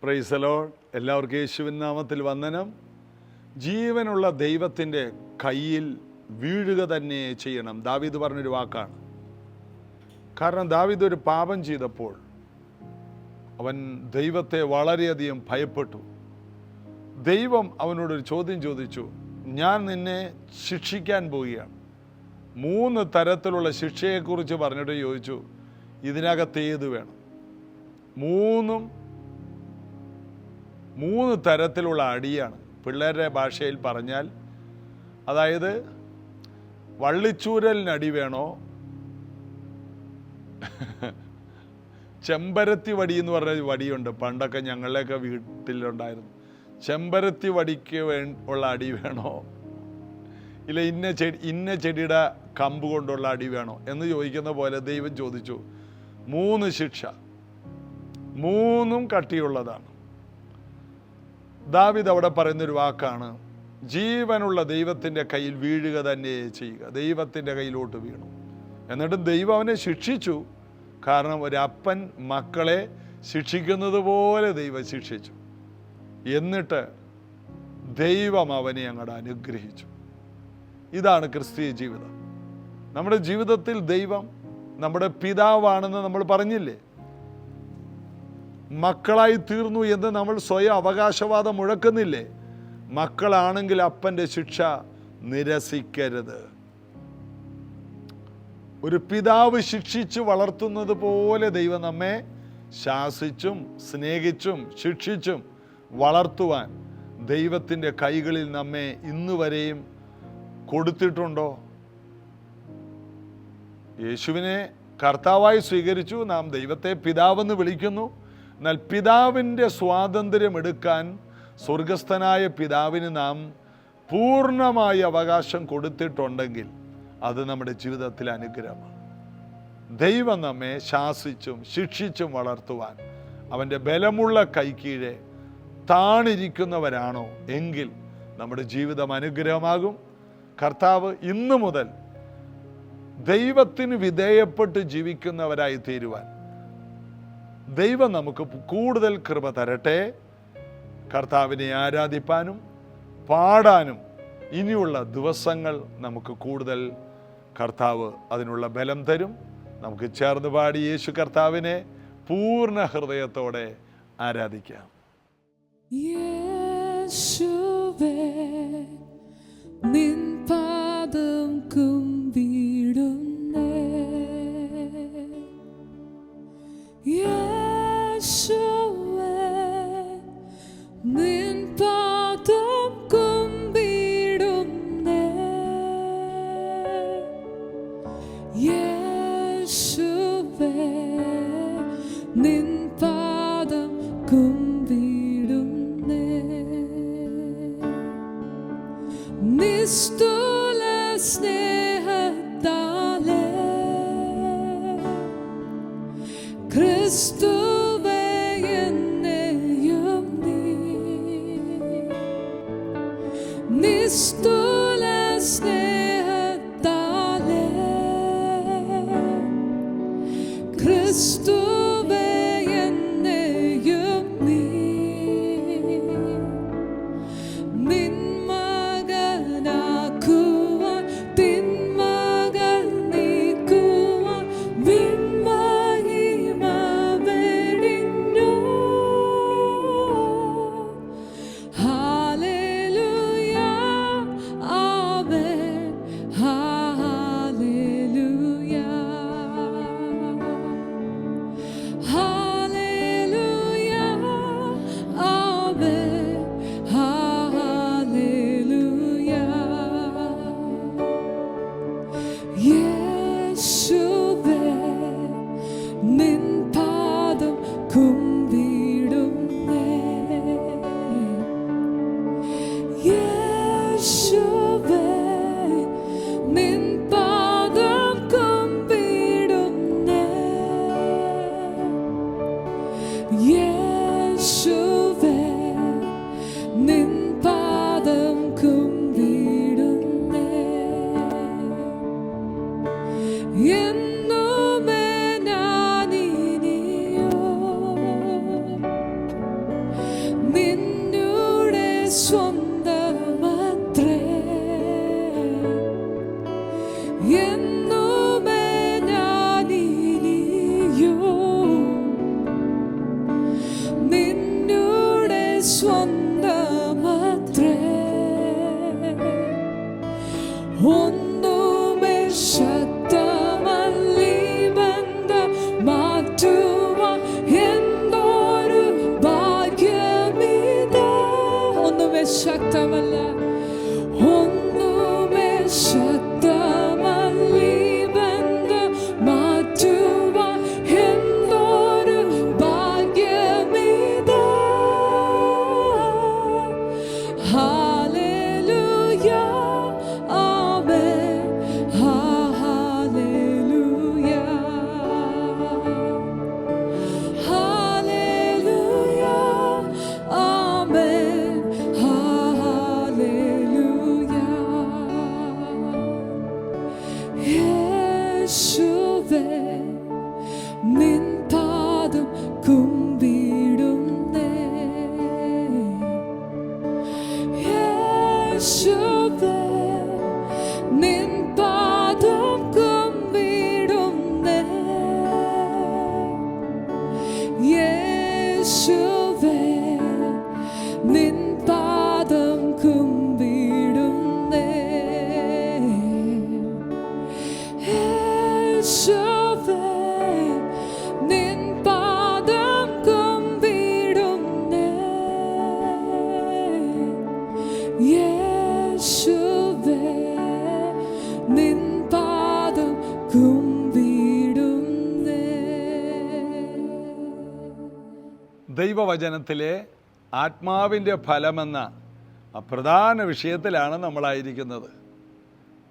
Praise the Lord. എല്ലാവർക്കും യേശുവിൻ നാമത്തിൽ വന്ദനം. ജീവനുള്ള ദൈവത്തിൻ്റെ കയ്യിൽ വീഴുക തന്നെ ചെയ്യണം. ദാവീദ് പറഞ്ഞൊരു വാക്കാണ്. കാരണം ദാവീദ് ഒരു പാപം ചെയ്തപ്പോൾ അവൻ ദൈവത്തെ വളരെയധികം ഭയപ്പെട്ടു. ദൈവം അവനോടൊരു ചോദ്യം ചോദിച്ചു, ഞാൻ നിന്നെ ശിക്ഷിക്കാൻ പോവുകയാണ്. 3 തരത്തിലുള്ള ശിക്ഷയെക്കുറിച്ച് പറഞ്ഞിട്ട് ചോദിച്ചു, ഇതിനകത്ത് ഏത് വേണം? 3 തരത്തിലുള്ള അടിയാണ്. പിള്ളേരുടെ ഭാഷയിൽ പറഞ്ഞാൽ, അതായത് വള്ളിച്ചൂരലിനടി വേണോ, ചെമ്പരത്തി വടി എന്ന് പറഞ്ഞ വടിയുണ്ട്, പണ്ടൊക്കെ ഞങ്ങളുടെയൊക്കെ വീട്ടിലുണ്ടായിരുന്നു. ചെമ്പരത്തി വടിക്ക് ഉള്ള അടി വേണോ, ഇല്ല ഇന്ന ചെടിയുടെ കമ്പ് കൊണ്ടുള്ള അടി വേണോ എന്ന് ചോദിക്കുന്ന പോലെ ദൈവം ചോദിച്ചു. 3 ശിക്ഷ, 3 കട്ടിയുള്ളതാണ്. ദാവീദ് അവിടെ പറയുന്നൊരു വാക്കാണ്, ജീവനുള്ള ദൈവത്തിൻ്റെ കയ്യിൽ വീഴുക തന്നെ ചെയ്യുക. ദൈവത്തിൻ്റെ കയ്യിലോട്ട് വീണു. എന്നിട്ട് ദൈവം അവനെ ശിക്ഷിച്ചു. കാരണം ഒരപ്പൻ മക്കളെ ശിക്ഷിക്കുന്നത് പോലെ ദൈവം ശിക്ഷിച്ചു. എന്നിട്ട് ദൈവം അവനെ അങ്ങോട്ട് അനുഗ്രഹിച്ചു. ഇതാണ് ക്രിസ്തീയ ജീവിതം. നമ്മുടെ ജീവിതത്തിൽ ദൈവം നമ്മുടെ പിതാവാണെന്ന് നമ്മൾ പറഞ്ഞില്ലേ? മക്കളായി തീർന്നു എന്ന് നമ്മൾ സ്വയം അവകാശവാദം മുഴക്കുന്നില്ലേ? മക്കളാണെങ്കിൽ അപ്പൻ്റെ ശിക്ഷ നിരസിക്കരുത്. ഒരു പിതാവ് ശിക്ഷിച്ച് വളർത്തുന്നത് പോലെ ദൈവം നമ്മെ ശാസിച്ചും സ്നേഹിച്ചും ശിക്ഷിച്ചും വളർത്തുവാൻ ദൈവത്തിൻ്റെ കൈകളിൽ നമ്മെ ഇന്നുവരെയും കൊടുത്തിട്ടുണ്ടോ? യേശുവിനെ കർത്താവായി സ്വീകരിച്ചു, നാം ദൈവത്തെ പിതാവെന്ന് വിളിക്കുന്നു. എന്നാൽ പിതാവിൻ്റെ സ്വാതന്ത്ര്യം എടുക്കാൻ സ്വർഗസ്ഥനായ പിതാവിന് നാം പൂർണ്ണമായ അവകാശം കൊടുത്തിട്ടുണ്ടെങ്കിൽ അത് നമ്മുടെ ജീവിതത്തിൽ അനുഗ്രഹമാണ്. ദൈവം നമ്മെ ശാസിച്ചും ശിക്ഷിച്ചും വളർത്തുവാൻ അവൻ്റെ ബലമുള്ള കൈക്കീഴെ താണിരിക്കുന്നവരാണോ എങ്കിൽ നമ്മുടെ ജീവിതം അനുഗ്രഹമാകും. കർത്താവ് ഇന്നു മുതൽ ദൈവത്തിന് വിധേയപ്പെട്ട് ജീവിക്കുന്നവരായി തീരുവാൻ ദൈവം നമുക്ക് കൂടുതൽ കൃപ തരട്ടെ. കർത്താവിനെ ആരാധിപ്പാനും പാടാനും ഇനിയുള്ള ദിവസങ്ങൾ നമുക്ക് കൂടുതൽ കർത്താവ് അതിനുള്ള ബലം തരും. നമുക്ക് ചേർന്ന് പാടി യേശു കർത്താവിനെ പൂർണ്ണ ഹൃദയത്തോടെ ആരാധിക്കാം. യേശുവേ, നിൻ പാദം കുമ്പിടുന്നേ. യേശുവേ, നിൻ പാദം കുമ്പിടുന്നേ. യേശുവേ, നിൻ പാദം കുമ്പിടുന്നേ. നിസ്തുല സ്നേഹത്താലേ ക്രിസ്തുവേ എന്നെയും നീ. നിസ്തുല സ്നേഹത്താലേ ക്രിസ്തുവേ എന്നെയും നീ. നിൻ മകനാക്കുക സ്വന്തമത്രേ. എന്നുമേ ഞാനിനിയും നിന്നുടെ സ്വന്തമത്രേ. ഒന്നുമേ ശക്തമല്ലീ ബന്ധം മാറ്റുവാൻ എന്തൊരു ഭാഗ്യമിതാ. ഒന്നുമേ ശക്തമല്ല, ഒന്നുമേ ശക്തമല്ലീ ബന്ധം മാറ്റുവാൻ എന്തൊരു ഭാഗ്യമിതാ. ഹല്ലേലൂയ, ആമേൻ, ഹല്ലേലൂയ, ഹല്ലേലൂയ, ആമേൻ, ഹല്ലേലൂയ. യേശുവേ, നിൻ പാദം കുമ്പിടുന്നേ. യേശുവേ, നിൻ പാദം കുമ്പിടുന്നേ. യേശുവേ, നിൻ പാദം കുമ്പിടുന്നേ. യേശുവേ, നിൻ പാദം കുമ്പിടുന്നേ. യേശുവേ, നിൻ പാദം കുമ്പിടുന്നേ. ദൈവവചനത്തിലെ ആത്മാവിൻ്റെ ഫലമെന്ന ആ പ്രധാന വിഷയത്തിലാണ് നമ്മളായിരിക്കുന്നത്.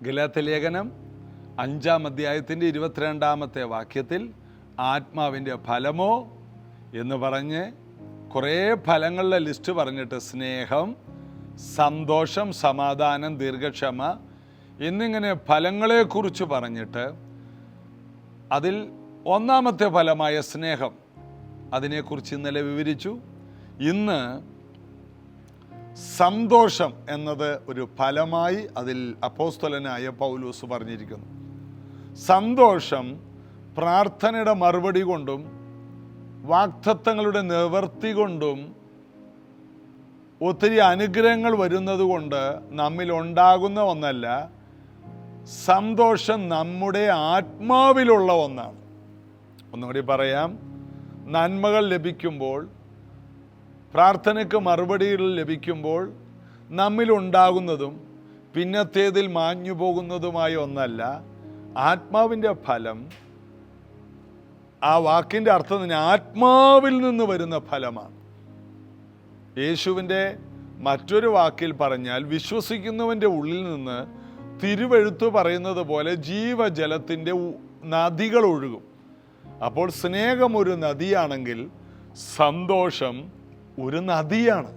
ഗലാത്യ ലേഖനം 5-ാം അധ്യായത്തിൻ്റെ 22-ാമത്തെ വാക്യത്തിൽ ആത്മാവിൻ്റെ ഫലമോ എന്ന് പറഞ്ഞ് കുറേ ഫലങ്ങളുടെ ലിസ്റ്റ് പറഞ്ഞിട്ട് സ്നേഹം, സന്തോഷം, സമാധാനം, ദീർഘക്ഷമ എന്നിങ്ങനെ ഫലങ്ങളെക്കുറിച്ച് പറഞ്ഞിട്ട് അതിൽ ഒന്നാമത്തെ ഫലമായ സ്നേഹം, അതിനെക്കുറിച്ച് ഇന്നലെ വിവരിച്ചു. ഇന്ന് സന്തോഷം എന്നത് ഒരു ഫലമായി അതിൽ അപ്പോസ്തലനായ പൗലോസ് പറഞ്ഞിരിക്കുന്നു. സന്തോഷം പ്രാർത്ഥനയുടെ മറുപടി കൊണ്ടും വാഗ്ദത്തങ്ങളുടെ നിവൃത്തി കൊണ്ടും ഒത്തിരി അനുഗ്രഹങ്ങൾ വരുന്നത് കൊണ്ട് നമ്മിലുണ്ടാകുന്ന ഒന്നല്ല. സന്തോഷം നമ്മുടെ ആത്മാവിലുള്ള ഒന്നാണ്. ഒന്നുകൂടി പറയാം, നന്മകൾ ലഭിക്കുമ്പോൾ, പ്രാർത്ഥനയ്ക്ക് മറുപടികൾ ലഭിക്കുമ്പോൾ നമ്മിലുണ്ടാകുന്നതും പിന്നത്തേതിൽ മാഞ്ഞു പോകുന്നതുമായ ഒന്നല്ല. ആത്മാവിൻ്റെ ഫലം, ആ വാക്കിൻ്റെ അർത്ഥം തന്നെ ആത്മാവിൽ നിന്ന് വരുന്ന ഫലമാണ്. യേശുവിൻ്റെ മറ്റൊരു വാക്കിൽ പറഞ്ഞാൽ വിശ്വസിക്കുന്നവൻ്റെ ഉള്ളിൽ നിന്ന് തിരുവെഴുത്ത് പറയുന്നത് പോലെ ജീവജലത്തിൻ്റെ നദികൾ ഒഴുകും. അപ്പോൾ സ്നേഹം ഒരു നദിയാണെങ്കിൽ സന്തോഷം ഒരു നദിയാണ്.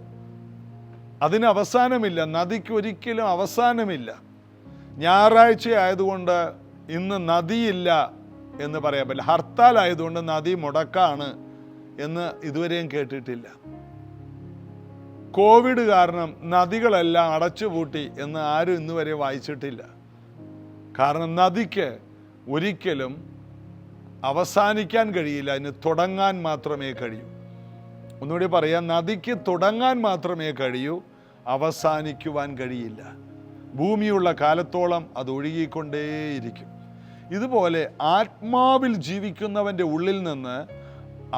അതിന് അവസാനമില്ല. നദിക്ക് ഒരിക്കലും അവസാനമില്ല. ഞായറാഴ്ച ആയതുകൊണ്ട് ഇന്ന് നദിയില്ല എന്ന് പറയാൻ പറ്റില്ല. ഹർത്താൽ ആയതുകൊണ്ട് നദി മുടക്കാണ് എന്ന് ഇതുവരെയും കേട്ടിട്ടില്ല. കോവിഡ് കാരണം നദികളെല്ലാം അടച്ചുപൂട്ടി എന്ന് ആരും ഇന്ന് വരെ വായിച്ചിട്ടില്ല. കാരണം നദിക്ക് ഒരിക്കലും അവസാനിക്കാൻ കഴിയില്ല, അതിന് തുടങ്ങാൻ മാത്രമേ കഴിയൂ. ഒന്നുകൂടി പറയാം, നദിക്ക് തുടങ്ങാൻ മാത്രമേ കഴിയൂ, അവസാനിക്കുവാൻ കഴിയില്ല. ഭൂമിയുള്ള കാലത്തോളം അത് ഒഴുകിക്കൊണ്ടേയിരിക്കും. ഇതുപോലെ ആത്മാവിൽ ജീവിക്കുന്നവൻ്റെ ഉള്ളിൽ നിന്ന്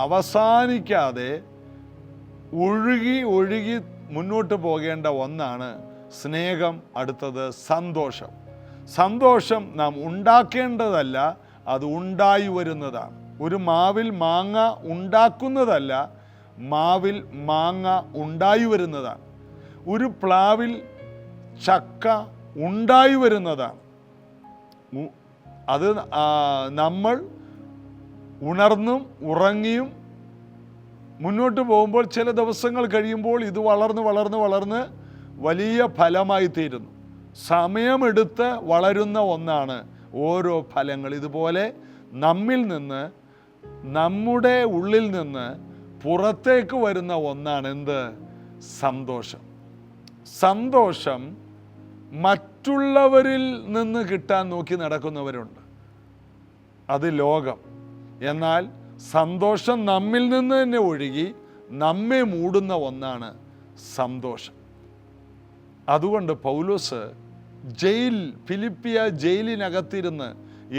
അവസാനിക്കാതെ ഒഴുകി ഒഴുകി മുന്നോട്ട് പോകേണ്ട ഒന്നാണ് സ്നേഹം. അടുത്തത് സന്തോഷം. സന്തോഷം നാം ഉണ്ടാക്കേണ്ടതല്ല, അത് ഉണ്ടായി വരുന്നതാണ്. ഒരു മാവിൽ മാങ്ങ ഉണ്ടാക്കുന്നതല്ല, മാവിൽ മാങ്ങ ഉണ്ടായി വരുന്നതാണ്. ഒരു പ്ലാവിൽ ചക്ക ഉണ്ടായി വരുന്നതാണ്. അത് നമ്മൾ ഉണർന്നും ഉറങ്ങിയും മുന്നോട്ട് പോകുമ്പോൾ ചില ദിവസങ്ങൾ കഴിയുമ്പോൾ ഇത് വളർന്ന് വളർന്ന് വളർന്ന് വലിയ ഫലമായി തീരുന്നു. സമയമെടുത്ത് വളരുന്ന ഒന്നാണ് ഓരോ ഫലങ്ങൾ. ഇതുപോലെ നമ്മിൽ നിന്ന്, നമ്മുടെ ഉള്ളിൽ നിന്ന് പുറത്തേക്ക് വരുന്ന ഒന്നാണ് എന്ത്? സന്തോഷം. സന്തോഷം മറ്റുള്ളവരിൽ നിന്ന് കിട്ടാൻ നോക്കി നടക്കുന്നവരുണ്ട്. അത് ലോകം. എന്നാൽ സന്തോഷം നമ്മിൽ നിന്ന് തന്നെ ഒഴുകി നമ്മെ മൂടുന്ന ഒന്നാണ് സന്തോഷം. അതുകൊണ്ട് പൗലോസ് ഫിലിപ്പിയ ജയിലിനകത്തിരുന്ന്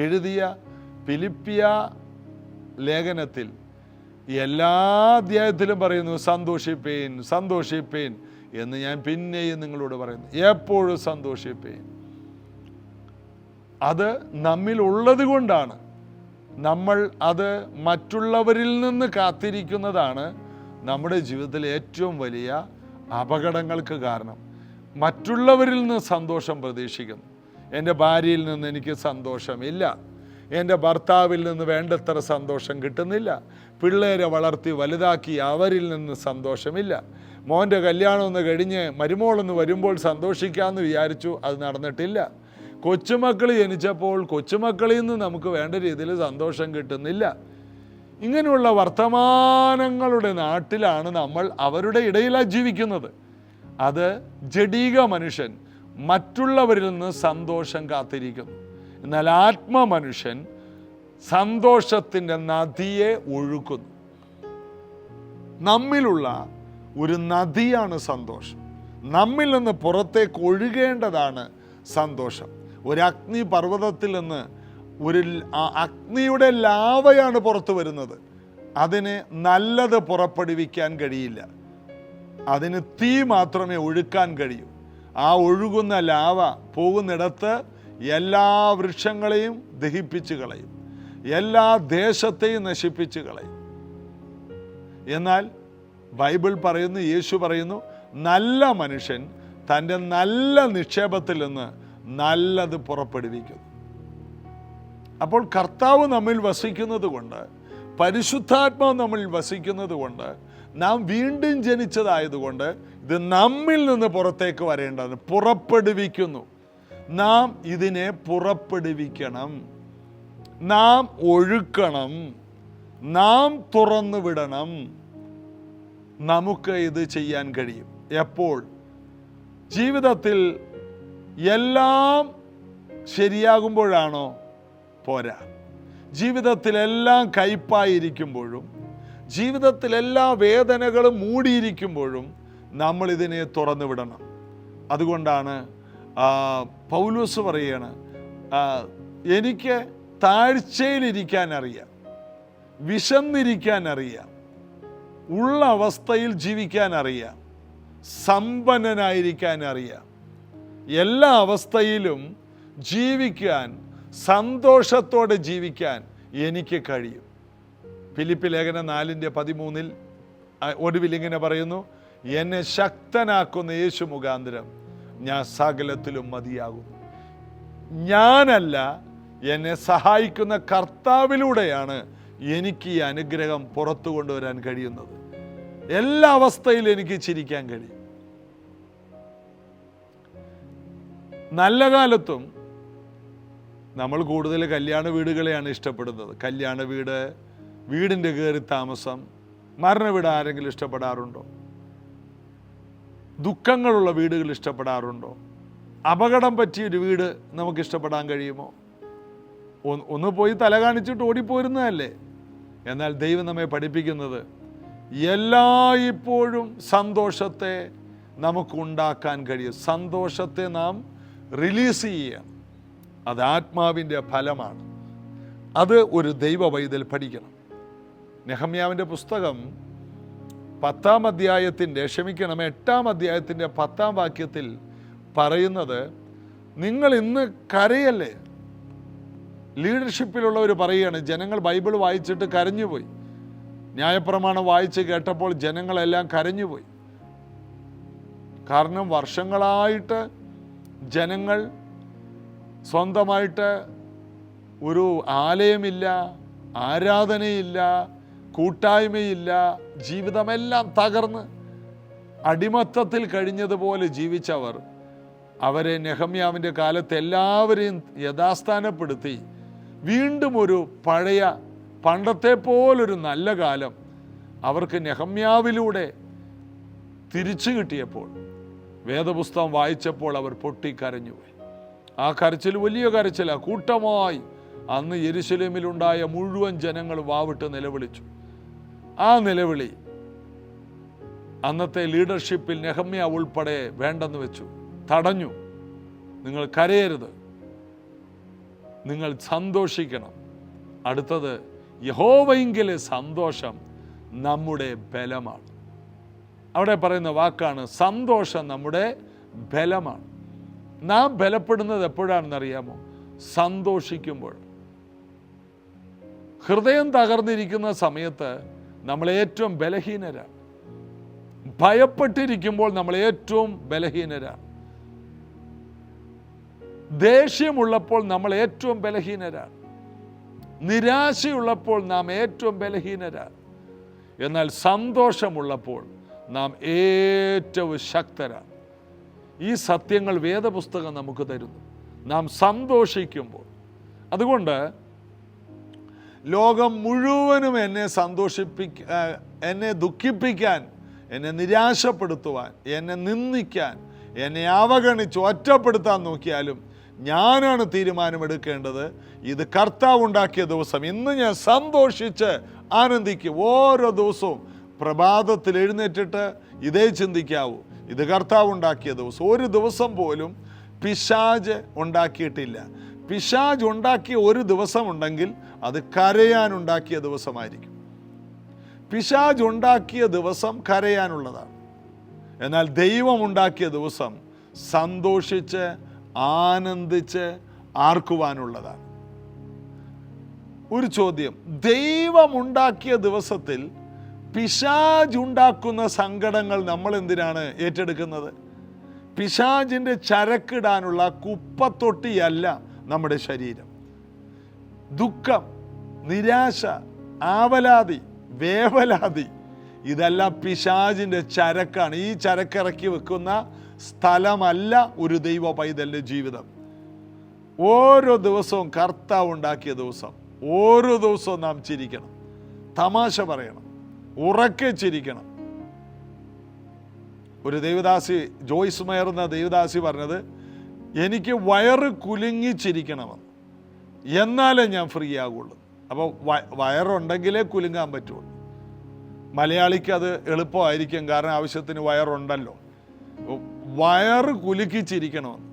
എഴുതിയ ഫിലിപ്പിയ ലേഖനത്തിൽ എല്ലാ അധ്യായത്തിലും പറയുന്നു, സന്തോഷിപ്പേൻ സന്തോഷിപ്പേൻ എന്ന് ഞാൻ പിന്നെയും നിങ്ങളോട് പറയുന്നു. എപ്പോഴും സന്തോഷിപ്പേൻ. അത് നമ്മിലുള്ളത് കൊണ്ടാണ്. നമ്മൾ അത് മറ്റുള്ളവരിൽ നിന്ന് കാത്തിരിക്കുന്നതാണ് നമ്മുടെ ജീവിതത്തിലെ ഏറ്റവും വലിയ അപകടങ്ങൾക്ക് കാരണം. മറ്റുള്ളവരിൽ നിന്ന് സന്തോഷം പ്രതീക്ഷിക്കുന്നു. എൻ്റെ ഭാര്യയിൽ നിന്ന് എനിക്ക് സന്തോഷമില്ല, എൻ്റെ ഭർത്താവിൽ നിന്ന് വേണ്ടത്ര സന്തോഷം കിട്ടുന്നില്ല, പിള്ളേരെ വളർത്തി വലുതാക്കി അവരിൽ നിന്ന് സന്തോഷമില്ല, മോൻ്റെ കല്യാണം ഒന്ന് കഴിഞ്ഞ് മരുമോളൊന്ന് വരുമ്പോൾ സന്തോഷിക്കാമെന്ന് വിചാരിച്ചു, അത് നടന്നിട്ടില്ല, കൊച്ചുമക്കൾ ജനിച്ചപ്പോൾ കൊച്ചുമക്കളിൽ നിന്ന് നമുക്ക് വേണ്ട രീതിയിൽ സന്തോഷം കിട്ടുന്നില്ല. ഇങ്ങനെയുള്ള വർത്തമാനങ്ങളുടെ നാട്ടിലാണ് നമ്മൾ, അവരുടെ ഇടയിലാണ് ജീവിക്കുന്നത്. അത് ജഡീക മനുഷ്യൻ മറ്റുള്ളവരിൽ നിന്ന് സന്തോഷം കാത്തിരിക്കുന്നു. എന്നാൽ ആത്മമനുഷ്യൻ സന്തോഷത്തിൻ്റെ നദിയെ ഒഴുക്കുന്നു. നമ്മിലുള്ള ഒരു നദിയാണ് സന്തോഷം. നമ്മിൽ നിന്ന് പുറത്തേക്ക് ഒഴുകേണ്ടതാണ് സന്തോഷം. ഒരു അഗ്നി പർവ്വതത്തിൽ നിന്ന് അഗ്നിയുടെ ലാവയാണ് പുറത്തു വരുന്നത്. അതിന് നല്ലത് പുറപ്പെടുവിക്കാൻ കഴിയില്ല. അതിന് തീ മാത്രമേ ഒഴുക്കാൻ കഴിയൂ. ആ ഒഴുകുന്ന ലാവ പോകുന്നിടത്ത് എല്ലാ വൃക്ഷങ്ങളെയും ദഹിപ്പിച്ച് കളയും, എല്ലാ ദേശത്തെയും നശിപ്പിച്ച് കളയും. എന്നാൽ ബൈബിൾ പറയുന്നു, യേശു പറയുന്നു, നല്ല മനുഷ്യൻ തൻ്റെ നല്ല നിക്ഷേപത്തിൽ നിന്ന് നല്ലത് പുറപ്പെടുവിക്കുന്നു. അപ്പോൾ കർത്താവ് നമ്മിൽ വസിക്കുന്നത് കൊണ്ട്, പരിശുദ്ധാത്മാവ് നമ്മിൽ വസിക്കുന്നത് കൊണ്ട്, നാം വീണ്ടും ജനിച്ചതായതുകൊണ്ട് ഇത് നമ്മിൽ നിന്ന് പുറത്തേക്ക് വരേണ്ടത് പുറപ്പെടുവിക്കുന്നു. നാം ഇതിനെ പുറപ്പെടുവിക്കണം, നാം ഒഴുക്കണം, നാം തുറന്നു വിടണം. നമുക്ക് ഇത് ചെയ്യാൻ കഴിയും. എപ്പോൾ? ജീവിതത്തിൽ എല്ലാം ശരിയാകുമ്പോഴാണോ? പോരാ. ജീവിതത്തിലെല്ലാം കയ്പായിരിക്കുമ്പോഴും, ജീവിതത്തിലെല്ലാ വേദനകളും മൂടിയിരിക്കുമ്പോഴും നമ്മൾ ഇതിനെ തുറന്നു വിടണം. അതുകൊണ്ടാണ് പൗലോസ് പറയാണ്, എനിക്ക് താഴ്ചയിലിരിക്കാൻ അറിയാം, വിശന്നിരിക്കാൻ അറിയാം, ഉള്ള അവസ്ഥയിൽ ജീവിക്കാൻ അറിയാം, സമ്പന്നനായിരിക്കാൻ അറിയാം, എല്ലാ അവസ്ഥയിലും ജീവിക്കാൻ, സന്തോഷത്തോടെ ജീവിക്കാൻ എനിക്ക് കഴിയും. ഫിലിപ്പി ലേഖനം 4:13 ഒടുവിൽ ഇങ്ങനെ പറയുന്നു, എന്നെ ശക്തനാക്കുന്ന യേശു മുഖാന്തരം ഞാൻ സകലത്തിലും മതിയാകും. ഞാനല്ല, എന്നെ സഹായിക്കുന്ന കർത്താവിലൂടെയാണ് എനിക്ക് ഈ അനുഗ്രഹം പുറത്തു കൊണ്ടുവരാൻ കഴിയുന്നത്. എല്ലാ അവസ്ഥയിലും എനിക്ക് ചിരിക്കാൻ കഴിയും. നല്ല കാലത്തും നമ്മൾ കൂടുതൽ കല്യാണ വീടുകളെയാണ് ഇഷ്ടപ്പെടുന്നത്. കല്യാണ വീട്, വീടിൻ്റെ കയറി താമസം. മരണ വീട് ആരെങ്കിലും ഇഷ്ടപ്പെടാറുണ്ടോ? ദുഃഖങ്ങളുള്ള വീടുകൾ ഇഷ്ടപ്പെടാറുണ്ടോ? അപകടം പറ്റിയൊരു വീട് നമുക്ക് ഇഷ്ടപ്പെടാൻ കഴിയുമോ? ഒന്ന് പോയി തല കാണിച്ചിട്ട് ഓടിപ്പോരുന്നതല്ലേ. എന്നാൽ ദൈവം നമ്മെ പഠിപ്പിക്കുന്നത് എല്ലായ്പ്പോഴും സന്തോഷത്തെ നമുക്ക് ഉണ്ടാക്കാൻ കഴിയും. സന്തോഷത്തെ നാം റിലീസ് ചെയ്യണം. അത് ആത്മാവിൻ്റെ ഫലമാണ്. അത് ഒരു ദൈവ പൈതൽ പഠിക്കണം. നെഹമ്യാവിൻ്റെ പുസ്തകം 8-ാം അധ്യായത്തിൻ്റെ 10ാം വാക്യത്തിൽ പറയുന്നത്, നിങ്ങൾ ഇന്ന് കരയല്ലേ. ലീഡർഷിപ്പിലുള്ളവർ പറയുകയാണ്, ജനങ്ങൾ ബൈബിൾ വായിച്ചിട്ട് കരഞ്ഞുപോയി. ന്യായപ്രമാണം വായിച്ച് കേട്ടപ്പോൾ ജനങ്ങളെല്ലാം കരഞ്ഞുപോയി. കാരണം വർഷങ്ങളായിട്ട് ജനങ്ങൾ സ്വന്തമായിട്ട് ഒരു ആലയമില്ല, ആരാധനയില്ല, കൂട്ടായ്മയില്ല, ജീവിതമെല്ലാം തകർന്ന് അടിമത്തത്തിൽ കഴിഞ്ഞതുപോലെ ജീവിച്ചവർ, അവരെ നെഹമ്യാവിൻ്റെ കാലത്ത് എല്ലാവരെയും യഥാസ്ഥാനപ്പെടുത്തി വീണ്ടും ഒരു പഴയ പണ്ടത്തെ പോലൊരു നല്ല കാലം അവർക്ക് നെഹമ്യാവിലൂടെ തിരിച്ചു കിട്ടിയപ്പോൾ വേദപുസ്തകം വായിച്ചപ്പോൾ അവർ പൊട്ടിക്കരഞ്ഞുപോയി. ആ കരച്ചിൽ വലിയ കരച്ചിലാണ്. കൂട്ടമായി അന്ന് യെരുശലേമിലുണ്ടായ മുഴുവൻ ജനങ്ങൾ വാവിട്ട് നിലവിളിച്ചു. ആ നിലവിളി അന്നത്തെ ലീഡർഷിപ്പിൽ നെഹമ്യാ ഉൾപ്പെടെ വേണ്ടെന്ന് വെച്ചു, തടഞ്ഞു. നിങ്ങൾ കരയരുത്, നിങ്ങൾ സന്തോഷിക്കണം. അടുത്തത്, യഹോവയിങ്കിലെ സന്തോഷം നമ്മുടെ ബലമാണ്. അവിടെ പറയുന്ന വാക്കാണ് സന്തോഷം നമ്മുടെ ബലമാണ്. നാം ബലപ്പെടുന്നത് എപ്പോഴാണെന്നറിയാമോ? സന്തോഷിക്കുമ്പോൾ. ഹൃദയം തകർന്നിരിക്കുന്ന സമയത്ത് നമ്മൾ ഏറ്റവും ബലഹീനരാണ്. ഭയപ്പെട്ടിരിക്കുമ്പോൾ നമ്മൾ ഏറ്റവും ബലഹീനരാണ്. ദേഷ്യമുള്ളപ്പോൾ നമ്മൾ ഏറ്റവും ബലഹീനരാണ്. നിരാശയുള്ളപ്പോൾ നാം ഏറ്റവും ബലഹീനരാണ്. എന്നാൽ സന്തോഷമുള്ളപ്പോൾ നാം ഏറ്റവും ശക്തരാണ്. ഈ സത്യങ്ങൾ വേദപുസ്തകം നമുക്ക് തരുന്നു. നാം സന്തോഷിക്കുമ്പോൾ. അതുകൊണ്ട് ലോകം മുഴുവനും എന്നെ ദുഃഖിപ്പിക്കാൻ, എന്നെ നിരാശപ്പെടുത്തുവാൻ, എന്നെ നിന്ദിക്കാൻ, എന്നെ അവഗണിച്ച് ഒറ്റപ്പെടുത്താൻ നോക്കിയാലും ഞാനാണ് തീരുമാനമെടുക്കേണ്ടത്. ഇത് കർത്താവ് ഉണ്ടാക്കിയ ദിവസം. ഇന്ന് ഞാൻ സന്തോഷിച്ച് ആനന്ദിക്കും. ഓരോ ദിവസവും പ്രഭാതത്തിൽ എഴുന്നേറ്റിട്ട് ഇതേ ചിന്തിക്കാവൂ, ഇത് കർത്താവ് ഉണ്ടാക്കിയ ദിവസം. ഒരു ദിവസം പോലും പിശാച് ഉണ്ടാക്കിയിട്ടില്ല. പിശാച് ഉണ്ടാക്കിയ ഒരു ദിവസമുണ്ടെങ്കിൽ അത് കരയാനുണ്ടാക്കിയ ദിവസമായിരിക്കും. പിശാച് ഉണ്ടാക്കിയ ദിവസം കരയാനുള്ളതാണ്. എന്നാൽ ദൈവം ഉണ്ടാക്കിയ ദിവസം സന്തോഷിച്ച് ആനന്ദിച്ച് ആർക്കുവാനുള്ളതാണ്. ഒരു ചോദ്യം, ദൈവമുണ്ടാക്കിയ ദിവസത്തിൽ പിശാച് ഉണ്ടാക്കുന്ന സങ്കടങ്ങൾ നമ്മൾ എന്തിനാണ് ഏറ്റെടുക്കുന്നത്? പിശാചിൻ്റെ ചരക്കിടാനുള്ള കുപ്പത്തൊട്ടിയല്ല നമ്മുടെ ശരീരം. ദുഃഖം, നിരാശ, ആവലാതി, വേവലാതി, ഇതെല്ലാം പിശാചിൻ്റെ ചരക്കാണ്. ഈ ചരക്കിറക്കി വെക്കുന്ന സ്ഥലമല്ല ഒരു ദൈവ പൈതലിൻ്റെ ജീവിതം. ഓരോ ദിവസവും കർത്താവ് ഉണ്ടാക്കിയ ദിവസം. ഓരോ ദിവസവും നാം ചിരിക്കണം, തമാശ പറയണം, ഉറക്കെ ചിരിക്കണം. ഒരു ദേവദാസി, ജോയ്സ് മേയർ എന്ന ദേവദാസി പറഞ്ഞത്, എനിക്ക് വയറ് കുലുങ്ങി ചിരിക്കണമെന്ന്, എന്നാലേ ഞാൻ ഫ്രീ ആകുള്ളൂ. അപ്പോൾ വയറുണ്ടെങ്കിലേ കുലുങ്ങാൻ പറ്റുള്ളൂ. മലയാളിക്ക് അത് എളുപ്പമായിരിക്കും, കാരണം ആവശ്യത്തിന് വയറുണ്ടല്ലോ. വയറ് കുലുക്കി ചിരിക്കണമെന്ന്.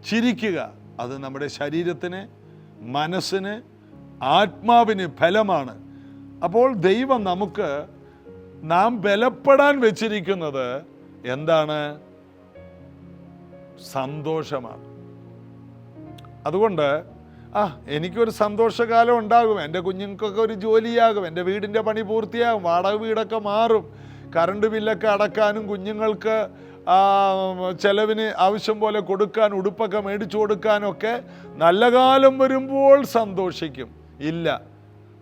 ചിരിക്കുക, അത് നമ്മുടെ ശരീരത്തിന്, മനസ്സിന്, ആത്മാവിന് ഫലമാണ്. അപ്പോൾ ദൈവം നമുക്ക്, നാം ബലപ്പെടാൻ വെച്ചിരിക്കുന്നത് എന്താണ്? സന്തോഷമാണ്. അതുകൊണ്ട് എനിക്കൊരു സന്തോഷകാലം ഉണ്ടാകും, എൻ്റെ കുഞ്ഞുങ്ങൾക്കൊക്കെ ഒരു ജോലിയാകും, എൻ്റെ വീടിൻ്റെ പണി പൂർത്തിയാകും, വാടക വീടൊക്കെ മാറും, കറണ്ട് ബില്ലൊക്കെ അടക്കാനും കുഞ്ഞുങ്ങൾക്ക് ചെലവിന് ആവശ്യം പോലെ കൊടുക്കാൻ, ഉടുപ്പൊക്കെ മേടിച്ചു കൊടുക്കാനൊക്കെ നല്ല കാലം വരുമ്പോൾ സന്തോഷിക്കും. ഇല്ല,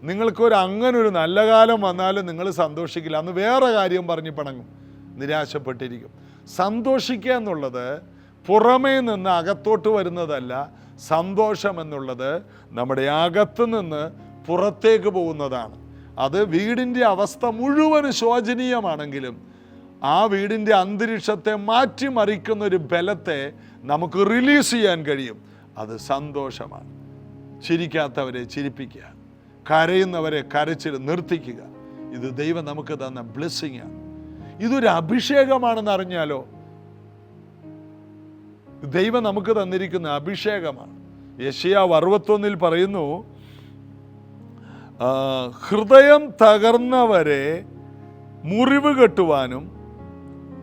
നിങ്ങൾക്കൊരു അങ്ങനൊരു നല്ല കാലം വന്നാലും നിങ്ങൾ സന്തോഷിക്കില്ല. അന്ന് വേറെ കാര്യം പറഞ്ഞ് പിണങ്ങും, നിരാശപ്പെട്ടിരിക്കും. സന്തോഷിക്കുക എന്നുള്ളത് പുറമേ നിന്ന് അകത്തോട്ട് വരുന്നതല്ല. സന്തോഷം എന്നുള്ളത് നമ്മുടെ അകത്ത് നിന്ന് പുറത്തേക്ക് പോകുന്നതാണ്. അത് വീടിൻ്റെ അവസ്ഥ മുഴുവൻ ശോചനീയമാണെങ്കിലും ആ വീടിൻ്റെ അന്തരീക്ഷത്തെ മാറ്റിമറിക്കുന്ന ഒരു ബലത്തെ നമുക്ക് റിലീസ് ചെയ്യാൻ കഴിയും. അത് സന്തോഷമാണ്. ചിരിക്കാത്തവരെ ചിരിപ്പിക്കുക, കരയുന്നവരെ കരച്ചിൽ നിർത്തിക്കുക. ഇത് ദൈവം നമുക്ക് തന്ന ബ്ലെസ്സിങ് ആണ്. ഇതൊരു അഭിഷേകമാണെന്ന് അറിഞ്ഞാലോ, ദൈവം നമുക്ക് തന്നിരിക്കുന്ന അഭിഷേകമാണ്. യെശയ്യാവ് 61 പറയുന്നു, ഹൃദയം തകർന്നവരെ മുറിവ് കെട്ടുവാനും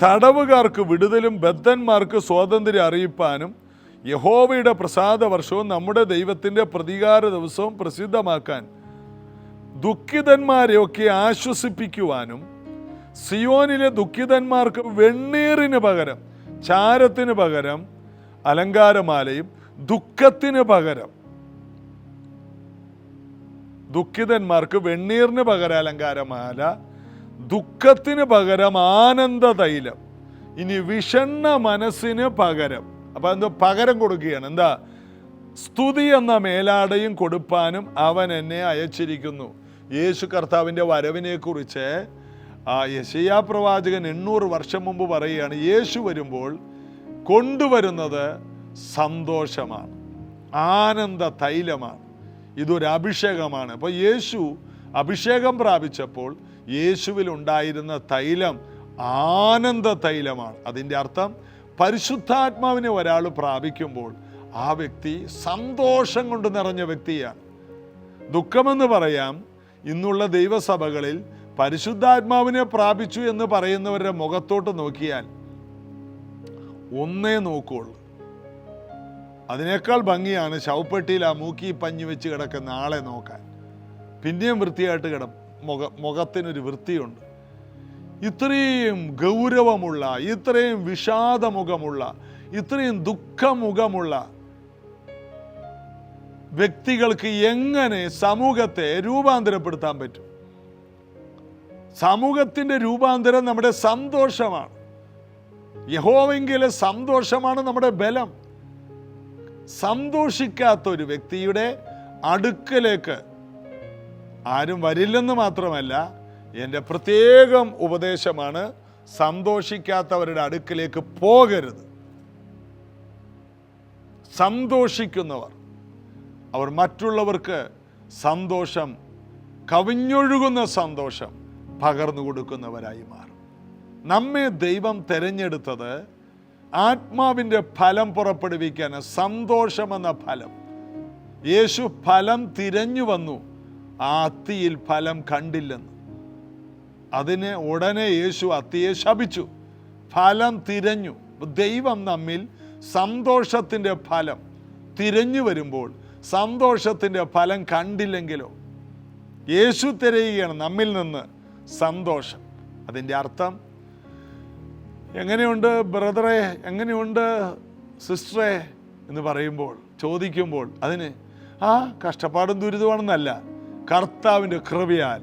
തടവുകാർക്ക് വിടുതലും ബദ്ധന്മാർക്ക് സ്വാതന്ത്ര്യം അറിയിപ്പാനും യഹോവയുടെ പ്രസാദ വർഷവും നമ്മുടെ ദൈവത്തിൻ്റെ പ്രതികാര ദിവസവും പ്രസിദ്ധമാക്കാൻ ദുഃഖിതന്മാരെയൊക്കെ ആശ്വസിപ്പിക്കുവാനും സിയോനിലെ ദുഃഖിതന്മാർക്ക് വെണ്ണീറിന് പകരം ചാരത്തിന് പകരം അലങ്കാരമാലയും ദുഃഖത്തിന് പകരം, ദുഃഖിതന്മാർക്ക് വെണ്ണീറിന് പകരം അലങ്കാരമാല, ദുഃഖത്തിന് പകരം ആനന്ദ തൈലം, ഇനി വിഷണ്ണ മനസ്സിന് പകരം. അപ്പൊ എന്താ പകരം കൊടുക്കുകയാണ്? എന്താ? സ്തുതി എന്ന മേലാടയും കൊടുപ്പാനും അവൻ എന്നെ അയച്ചിരിക്കുന്നു. യേശു കർത്താവിൻ്റെ വരവിനെ കുറിച്ച് യെശയ്യാ പ്രവാചകൻ 800 വർഷം മുമ്പ് പറയുകയാണ്, യേശു വരുമ്പോൾ കൊണ്ടുവരുന്നത് സന്തോഷമാണ്, ആനന്ദ തൈലമാണ്, ഇതൊരു അഭിഷേകമാണ്. അപ്പോൾ യേശു അഭിഷേകം പ്രാപിച്ചപ്പോൾ യേശുവിൽ ഉണ്ടായിരുന്ന തൈലം ആനന്ദ തൈലമാണ്. അതിൻ്റെ അർത്ഥം പരിശുദ്ധാത്മാവിനെ ഒരാൾ പ്രാപിക്കുമ്പോൾ ആ വ്യക്തി സന്തോഷം കൊണ്ട് നിറഞ്ഞ വ്യക്തിയാണ്. ദുഃഖമെന്ന് പറയാം, ഇന്നുള്ള ദൈവസഭകളിൽ പരിശുദ്ധാത്മാവിനെ പ്രാപിച്ചു എന്ന് പറയുന്നവരുടെ മുഖത്തോട്ട് നോക്കിയാൽ ഒന്നേ നോക്കുള്ളൂ. അതിനേക്കാൾ ഭംഗിയാണ് ശവപ്പെട്ടിയിൽ ആ മൂക്കി പഞ്ഞി വെച്ച് കിടക്കുന്ന ആളെ നോക്കാൻ. പിന്നെയും വൃത്തിയായിട്ട് മുഖത്തിനൊരു വൃത്തിയുണ്ട്. ഇത്രയും ഗൗരവമുള്ള, ഇത്രയും വിഷാദമുഖമുള്ള, ഇത്രയും ദുഃഖമുഖമുള്ള വ്യക്തികൾക്ക് എങ്ങനെ സമൂഹത്തെ രൂപാന്തരപ്പെടുത്താൻ പറ്റും? സമൂഹത്തിൻ്റെ രൂപാന്തരം നമ്മുടെ സന്തോഷമാണ്. യഹോവയെങ്കിലെ സന്തോഷമാണ് നമ്മുടെ ബലം. സന്തോഷിക്കാത്ത ഒരു വ്യക്തിയുടെ അടുക്കലേക്ക് ആരും വരില്ലെന്ന് മാത്രമല്ല, എൻ്റെ പ്രത്യേകം ഉപദേശമാണ്, സന്തോഷിക്കാത്തവരുടെ അടുക്കലേക്ക് പോകരുത്. സന്തോഷിക്കുന്നവർ, അവർ മറ്റുള്ളവർക്ക് സന്തോഷം, കവിഞ്ഞൊഴുകുന്ന സന്തോഷം പകർന്നു കൊടുക്കുന്നവരായി മാറും. നമ്മെ ദൈവം തിരഞ്ഞെടുത്തത് ആത്മാവിൻ്റെ ഫലം പുറപ്പെടുവിക്കാൻ, സന്തോഷമെന്ന ഫലം. യേശു ഫലം തിരഞ്ഞു വന്നു, ആ അത്തിയിൽ ഫലം കണ്ടില്ലെന്ന്. അതിന് ഉടനെ യേശു അത്തിയെ ശപിച്ചു. ഫലം തിരഞ്ഞു. ദൈവം നമ്മിൽ സന്തോഷത്തിൻ്റെ ഫലം തിരഞ്ഞു വരുമ്പോൾ സന്തോഷത്തിൻ്റെ ഫലം കണ്ടില്ലെങ്കിലോ? യേശു തിരയുകയാണ് നമ്മിൽ നിന്ന് സന്തോഷം. അതിൻ്റെ അർത്ഥം, എങ്ങനെയുണ്ട് ബ്രദറെ, എങ്ങനെയുണ്ട് സിസ്റ്ററെ എന്ന് പറയുമ്പോൾ, ചോദിക്കുമ്പോൾ അതിന് കഷ്ടപ്പാടും ദുരിതമാണെന്നല്ല, കർത്താവിൻ്റെ കൃപയാൽ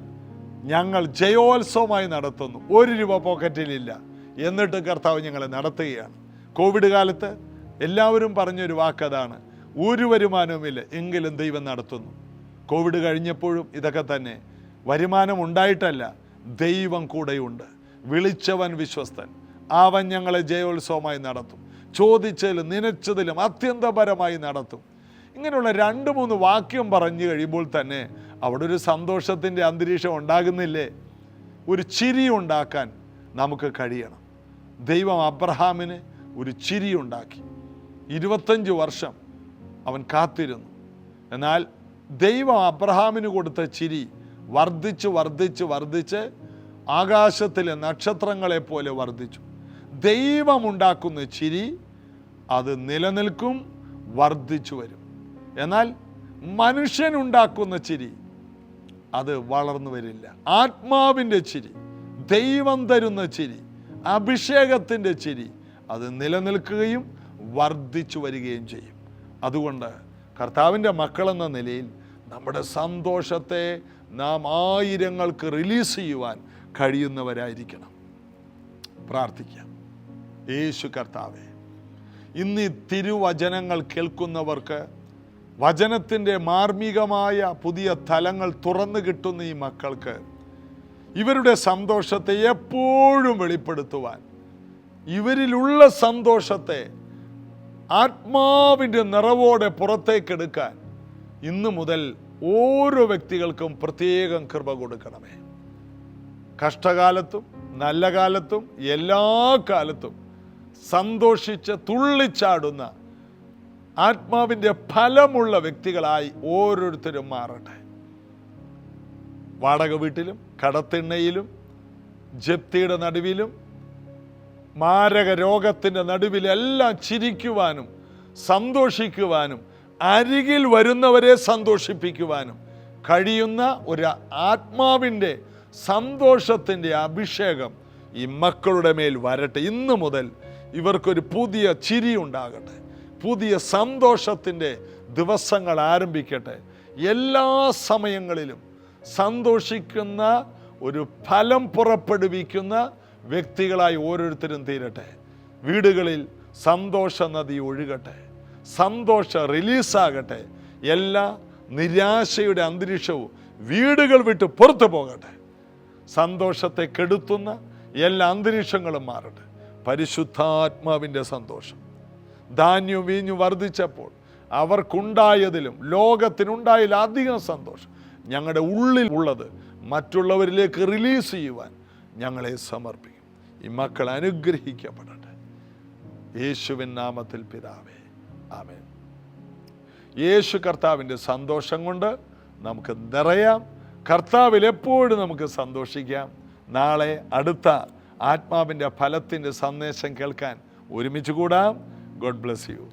ഞങ്ങൾ ജയോത്സവമായി നടത്തുന്നു. 1 രൂപ പോക്കറ്റിലില്ല, എന്നിട്ട് കർത്താവ് ഞങ്ങളെ നടത്തുകയാണ്. കോവിഡ് കാലത്ത് എല്ലാവരും പറഞ്ഞൊരു വാക്കതാണ്, ഒരു വരുമാനവുമില്ല, എങ്കിലും ദൈവം നടത്തുന്നു. കോവിഡ് കഴിഞ്ഞപ്പോഴും ഇതൊക്കെ തന്നെ. വരുമാനം ഉണ്ടായിട്ടല്ല, ദൈവം കൂടെയുണ്ട്. വിളിച്ചവൻ വിശ്വസ്തൻ, അവൻ ഞങ്ങളെ ജയോത്സവമായി നടത്തും. ചോദിച്ചതിലും നനച്ചതിലും അത്യന്തപരമായി നടത്തും. ഇങ്ങനെയുള്ള 2-3 വാക്യം പറഞ്ഞു കഴിയുമ്പോൾ തന്നെ അവിടെ ഒരു സന്തോഷത്തിൻ്റെ അന്തരീക്ഷം ഉണ്ടാകുന്നില്ലേ? ഒരു ചിരി ഉണ്ടാക്കാൻ നമുക്ക് കഴിയണം. ദൈവം അബ്രഹാമിന് ഒരു ചിരി ഉണ്ടാക്കി. 25 വർഷം അവൻ കാത്തിരുന്നു. എന്നാൽ ദൈവം അബ്രഹാമിന് കൊടുത്ത ചിരി വർദ്ധിച്ച് വർദ്ധിച്ച് വർദ്ധിച്ച് ആകാശത്തിലെ നക്ഷത്രങ്ങളെ പോലെ വർദ്ധിച്ചു. ദൈവമുണ്ടാക്കുന്ന ചിരി അത് നിലനിൽക്കും, വർദ്ധിച്ചു വരും. എന്നാൽ മനുഷ്യനുണ്ടാക്കുന്ന ചിരി അത് വളർന്നു വരില്ല. ആത്മാവിൻ്റെ ചിരി, ദൈവം തരുന്ന ചിരി, അഭിഷേകത്തിൻ്റെ ചിരി അത് നിലനിൽക്കുകയും വർദ്ധിച്ചു വരികയും ചെയ്യും. അതുകൊണ്ട് കർത്താവിൻ്റെ മക്കളെന്ന നിലയിൽ നമ്മുടെ സന്തോഷത്തെ നാം ആയിരങ്ങൾക്ക് റിലീസ് ചെയ്യുവാൻ കഴിയുന്നവരായിരിക്കണം. പ്രാർത്ഥിക്കാം. യേശു കർത്താവേ, ഇന്ന് ഈ തിരുവചനങ്ങൾ കേൾക്കുന്നവർക്ക് വചനത്തിൻ്റെ മാർമികമായ പുതിയ തലങ്ങൾ തുറന്നു കിട്ടുന്ന ഈ മക്കൾക്ക് ഇവരുടെ സന്തോഷത്തെ എപ്പോഴും വെളിപ്പെടുത്തുവാൻ, ഇവരിലുള്ള സന്തോഷത്തെ ആത്മാവിൻ്റെ നിറവോടെ പുറത്തേക്കെടുക്കാൻ ഇന്നു മുതൽ ഓരോ വ്യക്തികൾക്കും പ്രത്യേകം കൃപ കൊടുക്കണമേ. കഷ്ടകാലത്തും നല്ല കാലത്തും എല്ലാ കാലത്തും സന്തോഷിച്ച് തുള്ളിച്ചാടുന്ന ആത്മാവിൻ്റെ ഫലമുള്ള വ്യക്തികളായി ഓരോരുത്തരും മാറട്ടെ. വാടക വീട്ടിലും കടത്തിണ്ണയിലും ജപ്തിയുടെ നടുവിലും മാരക രോഗത്തിൻ്റെ നടുവിലെല്ലാം ചിരിക്കുവാനും സന്തോഷിക്കുവാനും അരികിൽ വരുന്നവരെ സന്തോഷിപ്പിക്കുവാനും കഴിയുന്ന ഒരു ആത്മാവിൻ്റെ സന്തോഷത്തിൻ്റെ അഭിഷേകം ഈ മക്കളുടെ മേൽ വരട്ടെ. ഇന്നു മുതൽ ഇവർക്കൊരു പുതിയ ചിരി ഉണ്ടാകട്ടെ, പുതിയ സന്തോഷത്തിൻ്റെ ദിവസങ്ങൾ ആരംഭിക്കട്ടെ. എല്ലാ സമയങ്ങളിലും സന്തോഷിക്കുന്ന ഒരു ഫലം പുറപ്പെടുവിക്കുന്ന വ്യക്തികളായി ഓരോരുത്തരും തീരട്ടെ. വീടുകളിൽ സന്തോഷ നദി ഒഴുകട്ടെ, സന്തോഷ റിലീസാകട്ടെ. എല്ലാ നിരാശയുടെ അന്തരീക്ഷവും വീടുകൾ വിട്ട് പുറത്തു പോകട്ടെ. സന്തോഷത്തെ കെടുത്തുന്ന എല്ലാ അന്തരീക്ഷങ്ങളും മാറട്ടെ. പരിശുദ്ധാത്മാവിൻ്റെ സന്തോഷം. ധാന്യവും വീഞ്ഞു വർദ്ധിച്ചപ്പോൾ അവർക്കുണ്ടായതിലും ലോകത്തിനുണ്ടായതിലും അധികം സന്തോഷം ഞങ്ങളുടെ ഉള്ളിൽ ഉള്ളത് മറ്റുള്ളവരിലേക്ക് റിലീസ് ചെയ്യുവാൻ ഞങ്ങളെ സമർപ്പിക്കും. ഈ മക്കൾ അനുഗ്രഹിക്കപ്പെടട്ടെ. യേശുവിൻ നാമത്തിൽ പിതാവേ, ആമേൻ. യേശു കർത്താവിൻ്റെ സന്തോഷം കൊണ്ട് നമുക്ക് നിറയാം. കർത്താവിൽ എപ്പോഴും നമുക്ക് സന്തോഷിക്കാം. നാളെ അടുത്ത ആത്മാവിൻ്റെ ഫലത്തിൻ്റെ സന്ദേശം കേൾക്കാൻ ഒരുമിച്ച് കൂടാം. God bless you.